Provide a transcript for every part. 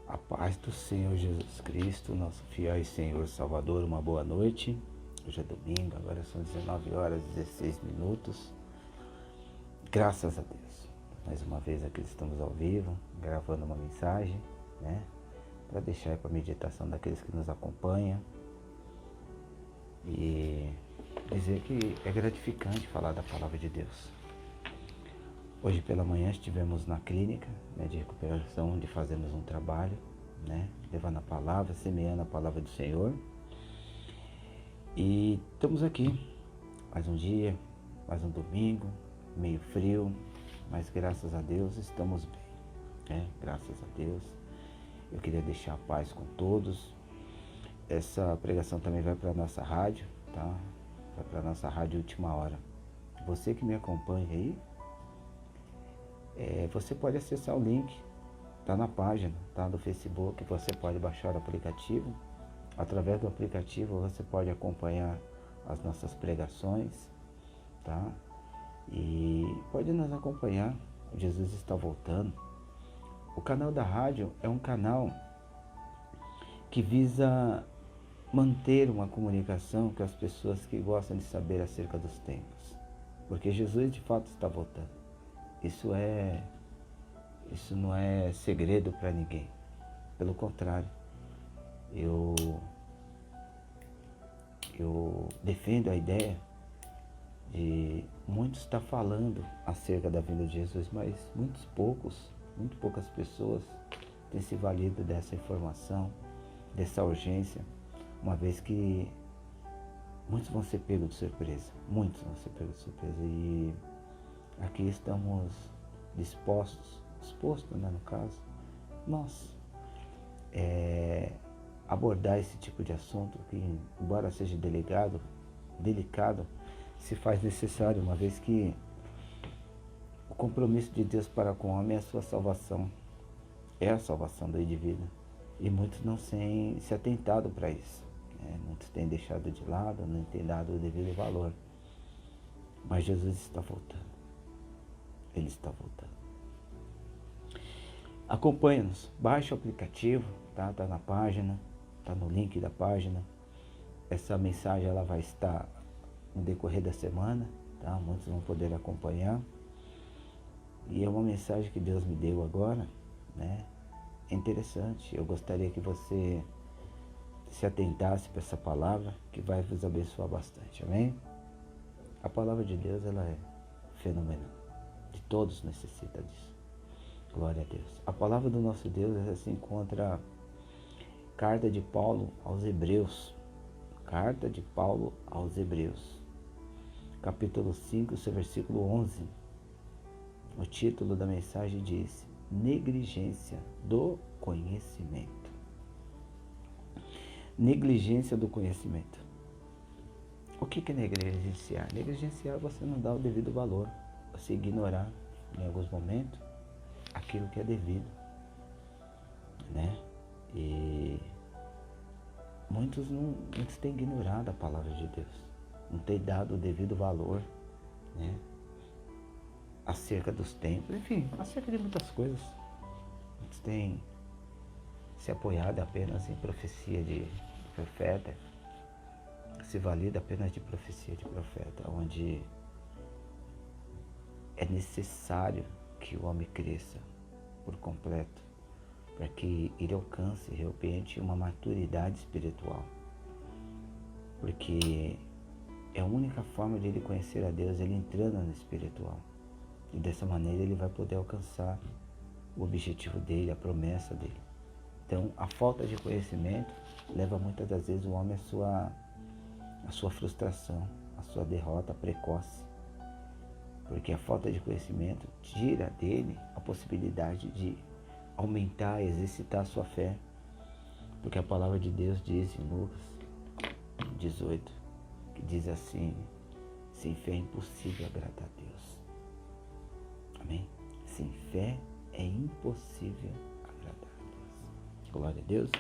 A paz do Senhor Jesus Cristo, nosso fiel e Senhor Salvador, uma boa noite. Hoje é domingo, agora são 19 horas e 16 minutos. Graças a Deus. Mais uma vez aqui estamos ao vivo, gravando uma mensagem, né? Para deixar aí para a meditação daqueles que nos acompanham. E dizer que é gratificante falar da palavra de Deus. Hoje pela manhã estivemos na clínica, né, de recuperação, onde fazemos um trabalho, né, levando a palavra, semeando a palavra do Senhor. E estamos aqui, mais um dia, mais um domingo, meio frio, mas graças a Deus estamos bem, né, graças a Deus. Eu queria deixar a paz com todos. Essa pregação também vai para a nossa rádio, tá? Vai para a nossa rádio Última Hora. Você que me acompanha aí, você pode acessar o link, está na página, tá, do Facebook. Você pode baixar o aplicativo. Através do aplicativo você pode acompanhar as nossas pregações, tá? E pode nos acompanhar. Jesus está voltando. O canal da rádio é um canal que visa manter uma comunicação com as pessoas que gostam de saber acerca dos tempos, porque Jesus de fato está voltando. Isso não é segredo para ninguém. Pelo contrário, eu defendo a ideia de muitos estar falando acerca da vinda de Jesus, mas muito poucas pessoas têm se valido dessa informação, dessa urgência, uma vez que muitos vão ser pegos de surpresa, e aqui estamos dispostos, né, no caso, nós, abordar esse tipo de assunto que, embora seja delicado, se faz necessário, uma vez que o compromisso de Deus para com o homem é a sua salvação, é a salvação do indivíduo, e muitos não têm se atentado para isso, né? Muitos têm deixado de lado, não têm dado o devido valor, mas Jesus está voltando. Ele está voltando. Acompanha-nos, baixa o aplicativo, tá? Tá na página, tá no link da página. Essa mensagem ela vai estar no decorrer da semana, tá? Muitos vão poder acompanhar. E é uma mensagem que Deus me deu agora, né? É interessante. Eu gostaria que você se atentasse para essa palavra, que vai vos abençoar bastante. Amém? A palavra de Deus, ela é fenomenal. De todos necessita disso. Glória a Deus. A palavra do nosso Deus, ela se encontra carta de Paulo aos Hebreus. Carta de Paulo aos Hebreus. Capítulo 5, seu versículo 11. O título da mensagem diz: negligência do conhecimento. Negligência do conhecimento. O que é negligenciar? Negligenciar é você não dar o devido valor, você ignorar em alguns momentos aquilo que é devido, né? E muitos têm ignorado a palavra de Deus, não têm dado o devido valor, né? Acerca dos tempos, enfim, acerca de muitas coisas. Muitos têm se apoiado apenas em profecia de profeta, se valida apenas de profecia de profeta, onde é necessário que o homem cresça por completo, para que ele alcance realmente uma maturidade espiritual, porque é a única forma de ele conhecer a Deus, ele entrando no espiritual, e dessa maneira ele vai poder alcançar o objetivo dele, a promessa dele. Então a falta de conhecimento leva muitas das vezes o homem à sua frustração, à sua derrota precoce, porque a falta de conhecimento tira dele a possibilidade de aumentar, exercitar a sua fé, porque a palavra de Deus diz em Lucas 18, que diz assim: sem fé é impossível agradar a Deus. Amém? Sem fé é impossível agradar a Deus. Glória a Deus.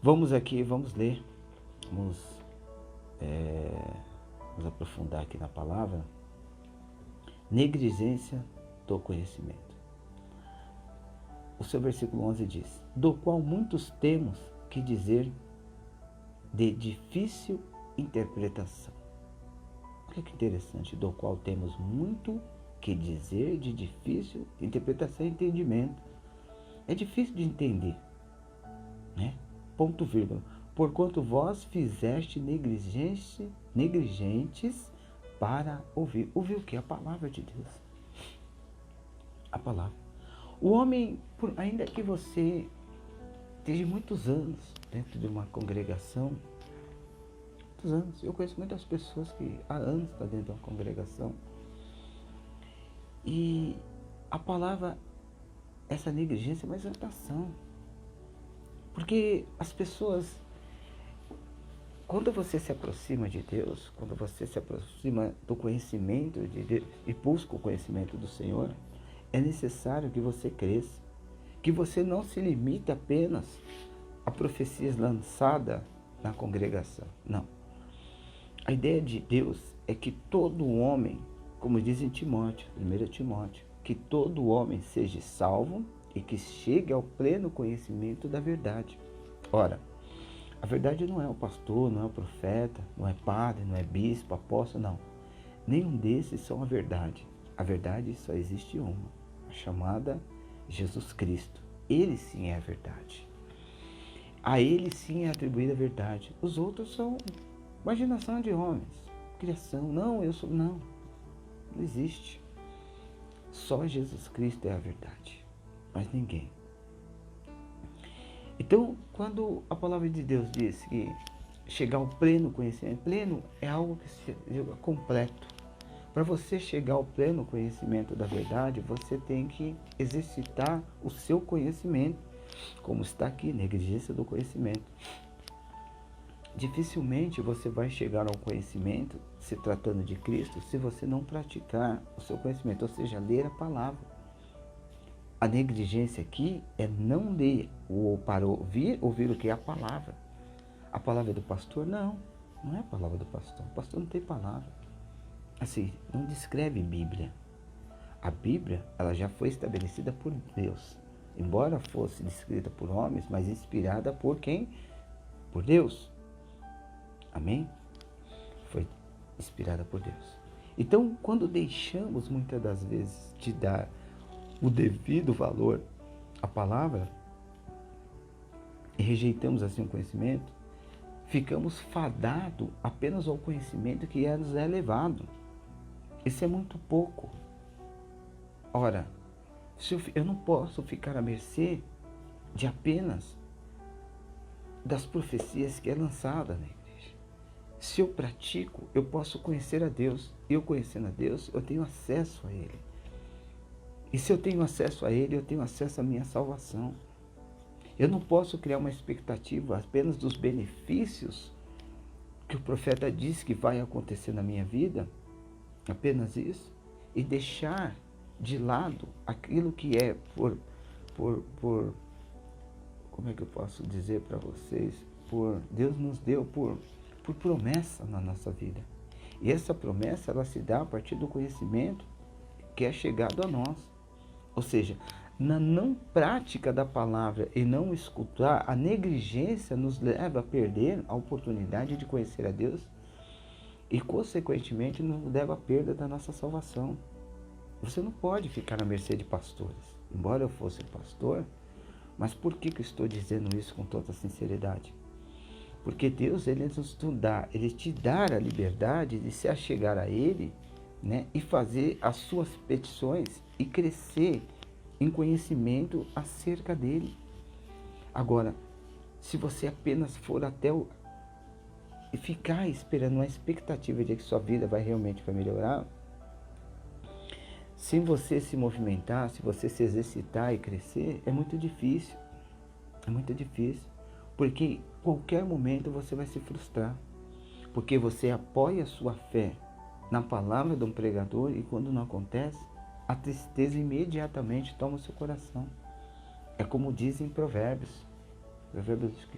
Vamos aqui, vamos ler, vamos aprofundar aqui na palavra. Negligência do conhecimento. o seu versículo 11 diz: do qual muitos temos que dizer de difícil interpretação. Olha que interessante, do qual temos muito que dizer de difícil interpretação e entendimento. É difícil de entender, né? Ponto vírgula. Porquanto vós fizeste negligentes para ouvir. Ouvir o que? A palavra de Deus. A palavra. O homem, ainda que você esteja muitos anos dentro de uma congregação, muitos anos, eu conheço muitas pessoas que há anos estão dentro de uma congregação, e a palavra, essa negligência é uma exaltação. Porque as pessoas, quando você se aproxima de Deus, quando você se aproxima do conhecimento de Deus e busca o conhecimento do Senhor, é necessário que você cresça, que você não se limite apenas a profecias lançadas na congregação. Não. A ideia de Deus é que todo homem, como diz em Timóteo, 1 Timóteo, que todo homem seja salvo e que chegue ao pleno conhecimento da verdade. Ora, a verdade não é o pastor, não é o profeta, não é padre, não é bispo, apóstolo, não. Nenhum desses são a verdade. A verdade só existe uma, a chamada Jesus Cristo. Ele sim é a verdade. A ele sim é atribuída a verdade. Os outros são imaginação de homens, criação. Não, eu sou... Não existe. Só Jesus Cristo é a verdade, mas ninguém. Então, quando a palavra de Deus diz que chegar ao pleno conhecimento, pleno é algo que seja completo. Para você chegar ao pleno conhecimento da verdade, você tem que exercitar o seu conhecimento, como está aqui, negligência do conhecimento. Dificilmente você vai chegar ao conhecimento, se tratando de Cristo, se você não praticar o seu conhecimento, ou seja, ler a palavra. A negligência aqui é não ler, ou para ouvir o que é a palavra. A palavra é do pastor? Não é a palavra do pastor. O pastor não tem palavra. Assim, não descreve Bíblia. A Bíblia, ela já foi estabelecida por Deus. Embora fosse descrita por homens, mas inspirada por quem? Por Deus. Amém? Foi inspirada por Deus. Então, quando deixamos muitas das vezes de dar o devido valor à palavra e rejeitamos assim o conhecimento, ficamos fadados apenas ao conhecimento que nos é levado. Isso é muito pouco. Ora, eu não posso ficar à mercê de apenas das profecias que é lançada na igreja. Se eu pratico, eu posso conhecer a Deus. Eu conhecendo a Deus, eu tenho acesso a Ele. E se eu tenho acesso a Ele, eu tenho acesso à minha salvação. Eu não posso criar uma expectativa apenas dos benefícios que o profeta diz que vai acontecer na minha vida, apenas isso, e deixar de lado aquilo que é como é que eu posso dizer para vocês, Deus nos deu por promessa na nossa vida. E essa promessa, ela se dá a partir do conhecimento que é chegado a nós. Ou seja, na não prática da palavra e não escutar, a negligência nos leva a perder a oportunidade de conhecer a Deus e, consequentemente, nos leva à perda da nossa salvação. Você não pode ficar à mercê de pastores. Embora eu fosse pastor, mas por que eu estou dizendo isso com toda sinceridade? Porque Deus, Ele te dá a liberdade de se achegar a Ele, né, e fazer as suas petições e crescer em conhecimento acerca dele. Agora, se você apenas for e ficar esperando uma expectativa de que sua vida vai melhorar, sem você se movimentar, se você se exercitar e crescer, é muito difícil. É muito difícil. Porque em qualquer momento você vai se frustrar. Porque você apoia a sua fé na palavra de um pregador e quando não acontece, a tristeza imediatamente toma o seu coração. É como dizem Provérbios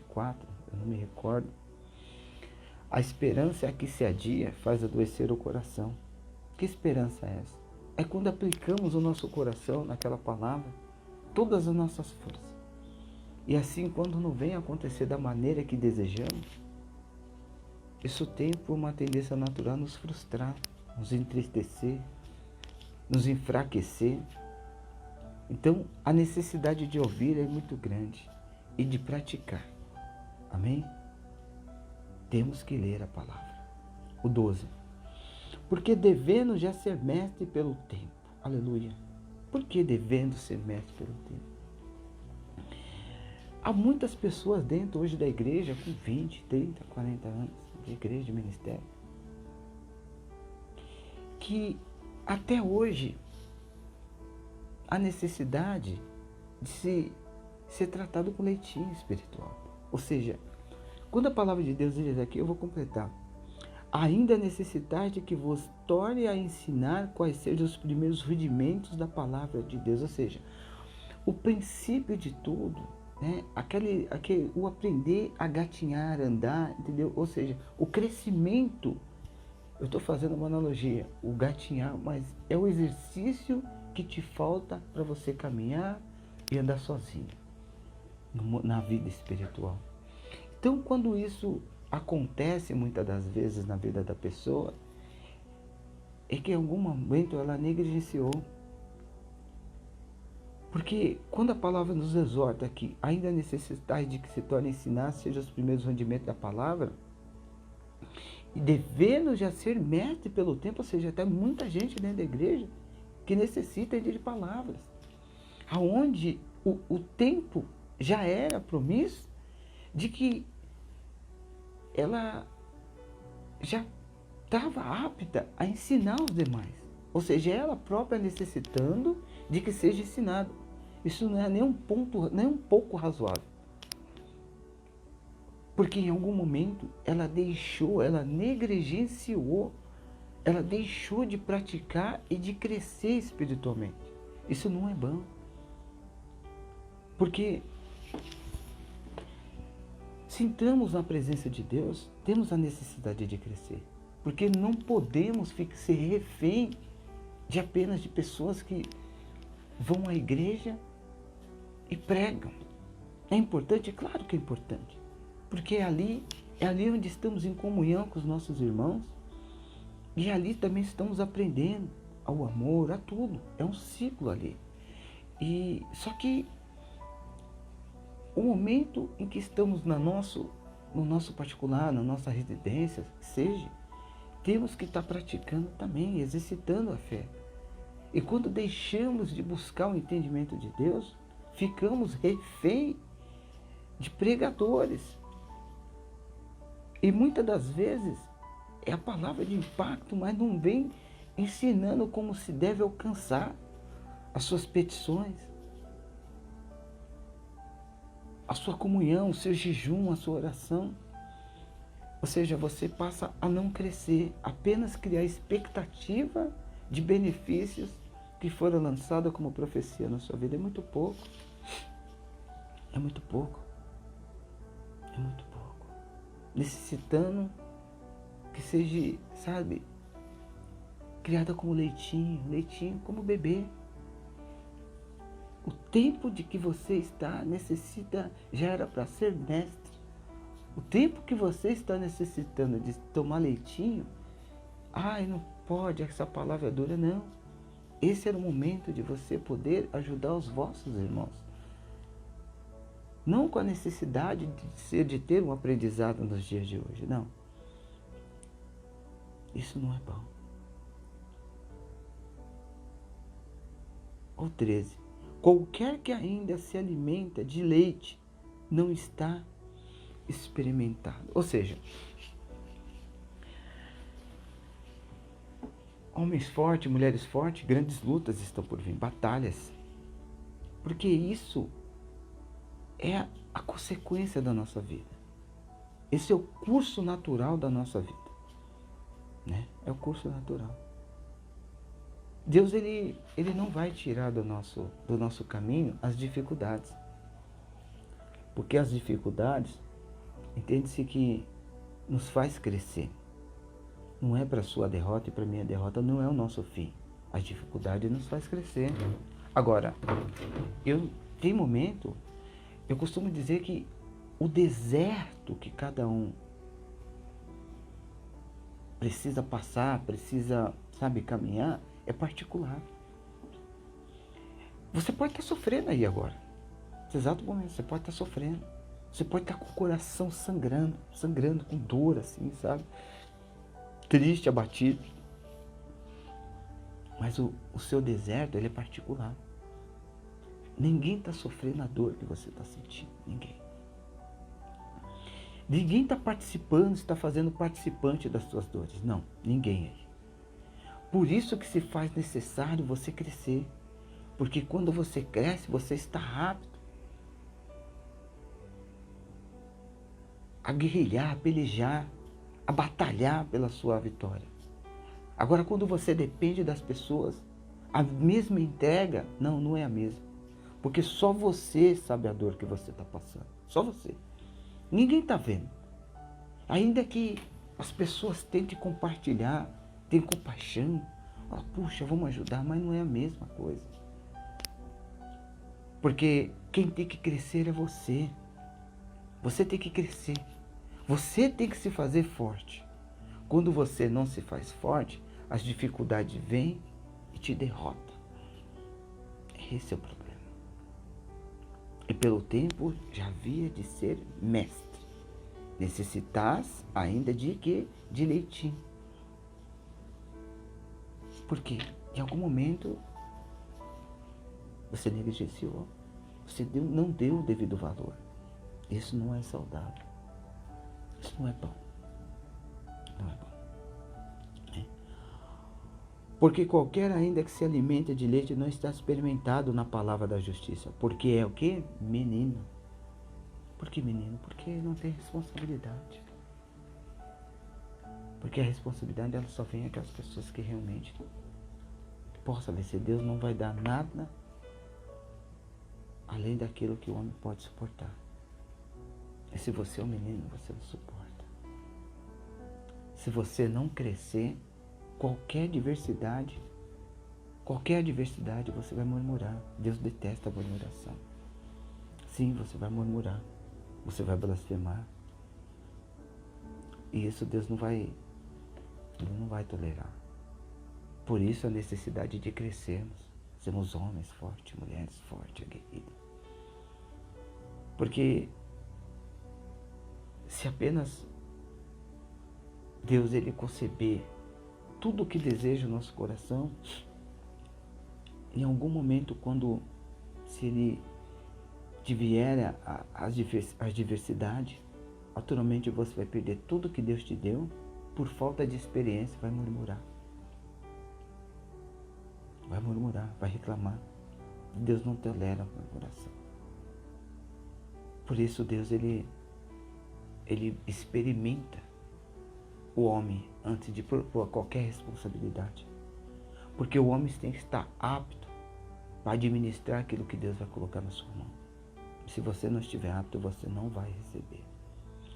4, eu não me recordo. A esperança é a que se adia, faz adoecer o coração. Que esperança é essa? É quando aplicamos o nosso coração naquela palavra, todas as nossas forças. E assim, quando não vem acontecer da maneira que desejamos, isso tem por uma tendência natural nos frustrar, nos entristecer, nos enfraquecer. Então, a necessidade de ouvir é muito grande e de praticar. Amém? Temos que ler a palavra. O 12. Porque devendo já ser mestre pelo tempo. Aleluia. Por que devendo ser mestre pelo tempo? Há muitas pessoas dentro hoje da igreja com 20, 30, 40 anos de igreja, de ministério, que até hoje há necessidade de ser tratado com leitinho espiritual. Ou seja, quando a palavra de Deus diz aqui, eu vou completar. Ainda a necessidade de que vos torne a ensinar quais sejam os primeiros rudimentos da palavra de Deus. Ou seja, o princípio de tudo, né? O aprender a gatinhar, andar, entendeu? Ou seja, o crescimento, eu estou fazendo uma analogia, o gatinhar, mas é o exercício que te falta para você caminhar e andar sozinho na vida espiritual. Então, quando isso acontece muitas das vezes na vida da pessoa, é que em algum momento ela negligenciou. Porque quando a palavra nos exorta que ainda a necessidade de que se torne ensinar seja os primeiros rendimentos da palavra, e devendo já ser mestre pelo tempo, ou seja, até muita gente dentro da igreja que necessita de palavras, aonde o tempo já era promissor de que ela já estava apta a ensinar os demais. Ou seja, ela própria necessitando de que seja ensinado. Isso não é nem um pouco razoável. Porque em algum momento ela negligenciou, ela deixou de praticar e de crescer espiritualmente. Isso não é bom. Porque se entramos na presença de Deus, temos a necessidade de crescer. Porque não podemos ser refém de apenas de pessoas que vão à igreja e pregam. É importante? Claro que é importante. Porque é ali onde estamos em comunhão com os nossos irmãos. E ali também estamos aprendendo ao amor, a tudo. É um ciclo ali. E só que o momento em que estamos no nosso particular, na nossa residência, temos que estar praticando também, exercitando a fé. E quando deixamos de buscar o entendimento de Deus, ficamos refém de pregadores. E muitas das vezes é a palavra de impacto, mas não vem ensinando como se deve alcançar as suas petições, a sua comunhão, o seu jejum, a sua oração. Ou seja, você passa a não crescer, apenas criar expectativa de benefícios que foram lançados como profecia na sua vida. É muito pouco. É muito pouco. É muito pouco. Necessitando que seja, criada como leitinho como bebê. O tempo de que você está já era para ser mestre. O tempo que você está necessitando de tomar leitinho, não pode, essa palavra é dura, não. Esse era o momento de você poder ajudar os vossos irmãos. Não com a necessidade de ter um aprendizado nos dias de hoje, não. Isso não é bom. O 13. Qualquer que ainda se alimenta de leite não está experimentado. Ou seja, homens fortes, mulheres fortes, grandes lutas estão por vir, batalhas. Porque isso é a consequência da nossa vida. Esse é o curso natural da nossa vida. Né? É o curso natural. Deus ele não vai tirar do nosso caminho as dificuldades. Porque as dificuldades, entende-se que nos faz crescer. Não é para a sua derrota e para a minha derrota, não é o nosso fim. As dificuldades nos faz crescer. Agora, eu tem momento, eu costumo dizer que o deserto que cada um precisa passar, precisa, sabe, caminhar, é particular. Você pode estar sofrendo aí agora. Nesse exato momento, você pode estar sofrendo. Você pode estar com o coração sangrando com dor, assim, sabe? Triste, abatido. Mas o seu deserto, ele é particular. Ninguém está sofrendo a dor que você está sentindo. Ninguém. Ninguém está participando, está fazendo participante das suas dores. Não, ninguém aí. Por isso que se faz necessário você crescer. Porque quando você cresce, você está apto a guerrilhar, a pelejar, a batalhar pela sua vitória. Agora, quando você depende das pessoas, a mesma entrega, não é a mesma. Porque só você sabe a dor que você está passando. Só você. Ninguém está vendo. Ainda que as pessoas tentem compartilhar, tenham compaixão, puxa, vamos ajudar, mas não é a mesma coisa. Porque quem tem que crescer é você. Você tem que crescer. Você tem que se fazer forte. Quando você não se faz forte, as dificuldades vêm e te derrotam. Esse é o problema. E pelo tempo já havia de ser mestre. Necessitas ainda de quê? De leitinho. Por quê? Em algum momento você negligenciou. Você não deu o devido valor. Isso não é saudável. Isso não é bom. Não é bom. É. Porque qualquer ainda que se alimente de leite não está experimentado na palavra da justiça. Porque é o quê? Menino. Por que menino? Porque não tem responsabilidade. Porque a responsabilidade ela só vem àquelas pessoas que realmente possam vencer. Deus não vai dar nada além daquilo que o homem pode suportar. E se você é um menino, você não suporta. Se você não crescer, qualquer adversidade você vai murmurar. Deus detesta a murmuração. Sim, você vai murmurar. Você vai blasfemar. E isso Deus não vai tolerar. Por isso a necessidade de crescermos. Sermos homens fortes, mulheres fortes, aguerridas. Porque se apenas Deus ele conceber tudo o que deseja o nosso coração, em algum momento, se ele vier as diversidades, naturalmente você vai perder tudo que Deus te deu, por falta de experiência, vai murmurar. Vai murmurar, vai reclamar. Deus não tolera a murmuração. Por isso Deus, ele experimenta o homem antes de propor qualquer responsabilidade. Porque o homem tem que estar apto para administrar aquilo que Deus vai colocar na sua mão. Se você não estiver apto, você não vai receber.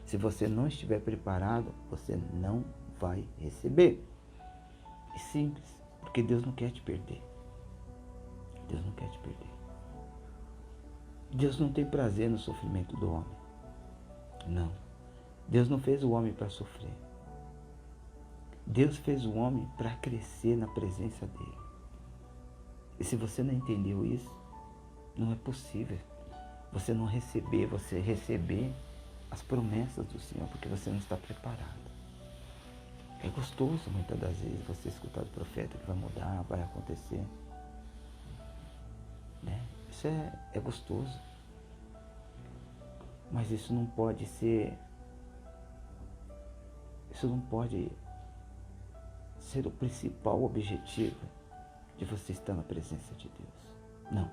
Se você não estiver preparado, você não vai receber. É simples, porque Deus não quer te perder. Deus não quer te perder. Deus não tem prazer no sofrimento do homem. Não. Deus não fez o homem para sofrer. Deus fez o homem para crescer na presença dele. E se você não entendeu isso, não é possível você receber as promessas do Senhor, porque você não está preparado. É gostoso muitas das vezes você escutar do profeta que vai mudar, vai acontecer. Né? Isso é gostoso. Mas isso não pode ser o principal objetivo de você estar na presença de Deus. Não.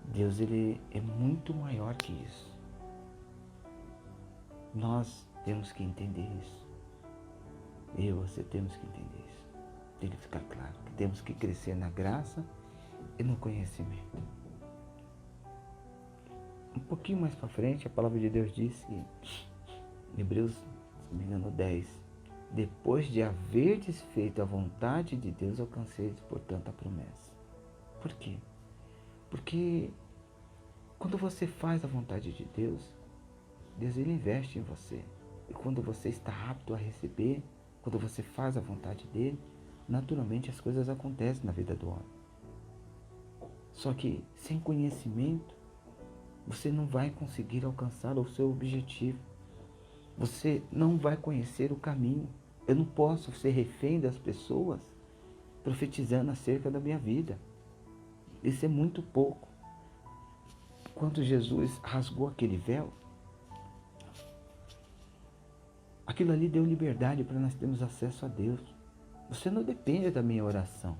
Deus ele é muito maior que isso. Nós temos que entender isso. Você temos que entender isso. Tem que ficar claro que temos que crescer na graça e no conhecimento. Um pouquinho mais para frente, a palavra de Deus diz que, em Hebreus, se não me engano, 10, depois de haverdes feito a vontade de Deus, alcanceis, portanto, a promessa. Por quê? Porque Quando você faz a vontade de Deus, Deus ele investe em você. E quando você está apto a receber, quando você faz a vontade dele, naturalmente as coisas acontecem na vida do homem. Só que sem conhecimento, você não vai conseguir alcançar o seu objetivo. Você não vai conhecer o caminho. Eu não posso ser refém das pessoas profetizando acerca da minha vida. Isso é muito pouco. Quando Jesus rasgou aquele véu, aquilo ali deu liberdade para nós termos acesso a Deus. Você não depende da minha oração.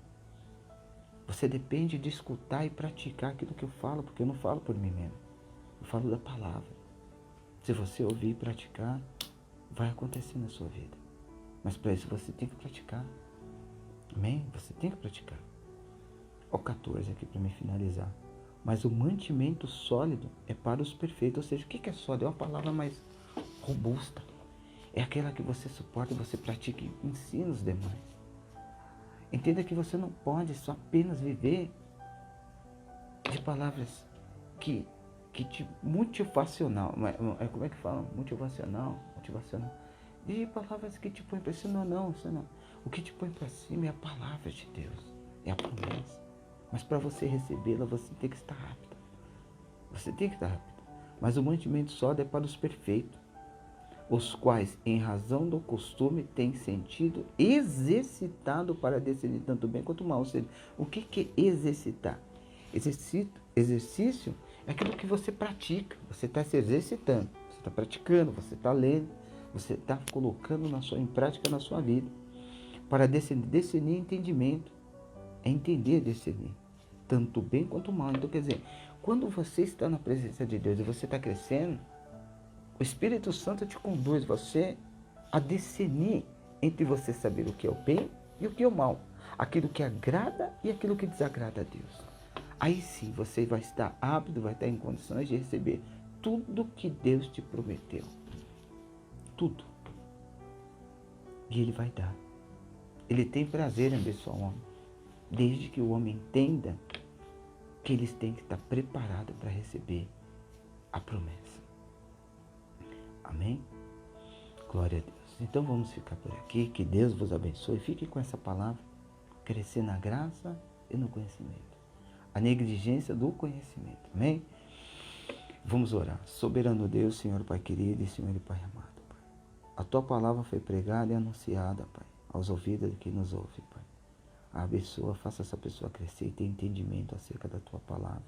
Você depende de escutar e praticar aquilo que eu falo, porque eu não falo por mim mesmo. Eu falo da palavra. Se você ouvir e praticar, vai acontecer na sua vida. Mas para isso você tem que praticar. Amém? Você tem que praticar. Ó 14 aqui para me finalizar. Mas o mantimento sólido é para os perfeitos. Ou seja, o que é sólido? É uma palavra mais robusta. É aquela que você suporta e você pratica e ensina os demais. Entenda que você não pode só apenas viver de palavras que te motivacional. Como é que fala? Motivacional. De palavras que te põem para cima. Não. O que te põe para cima é a palavra de Deus. É a promessa. Mas para você recebê-la, você tem que estar apto. Você tem que estar apto. Mas o mantimento sólido é para os perfeitos, os quais, em razão do costume, têm sentido exercitado para decidir tanto bem quanto mal. Ou seja, o que é exercitar? Exercício é aquilo que você pratica. Você está se exercitando, você está praticando, você está lendo, você está colocando em prática na sua vida. Para discernir entendimento. É entender, discernir. Tanto bem quanto mal. Então, quer dizer, quando você está na presença de Deus e você está crescendo, o Espírito Santo te conduz você a discernir entre você saber o que é o bem e o que é o mal. Aquilo que agrada e aquilo que desagrada a Deus. Aí sim, você vai estar apto, vai estar em condições de receber tudo que Deus te prometeu. Tudo. E Ele vai dar. Ele tem prazer em abençoar o homem. Desde que o homem entenda que eles têm que estar preparados para receber a promessa. Amém? Glória a Deus. Então vamos ficar por aqui. Que Deus vos abençoe. Fique com essa palavra. Crescer na graça e no conhecimento. A negligência do conhecimento. Amém? Vamos orar. Soberano Deus, Senhor Pai querido e Senhor e Pai amado, Pai. A Tua palavra foi pregada e anunciada, Pai, aos ouvidos de quem nos ouve, Pai. Abençoa, faça essa pessoa crescer e ter entendimento acerca da Tua palavra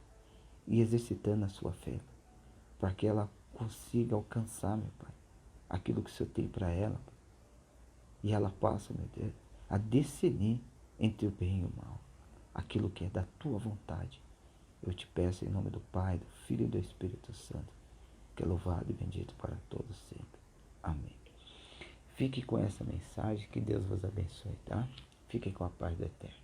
e exercitando a sua fé, para que ela consiga alcançar, meu Pai, aquilo que o Senhor tem para ela, Pai. E ela passa, meu Deus, a discernir entre o bem e o mal, aquilo que é da Tua vontade. Eu te peço em nome do Pai, do Filho e do Espírito Santo, que é louvado e bendito para todos sempre. Amém. Fique com essa mensagem, que Deus vos abençoe, tá? Fiquem com a paz do Eterno.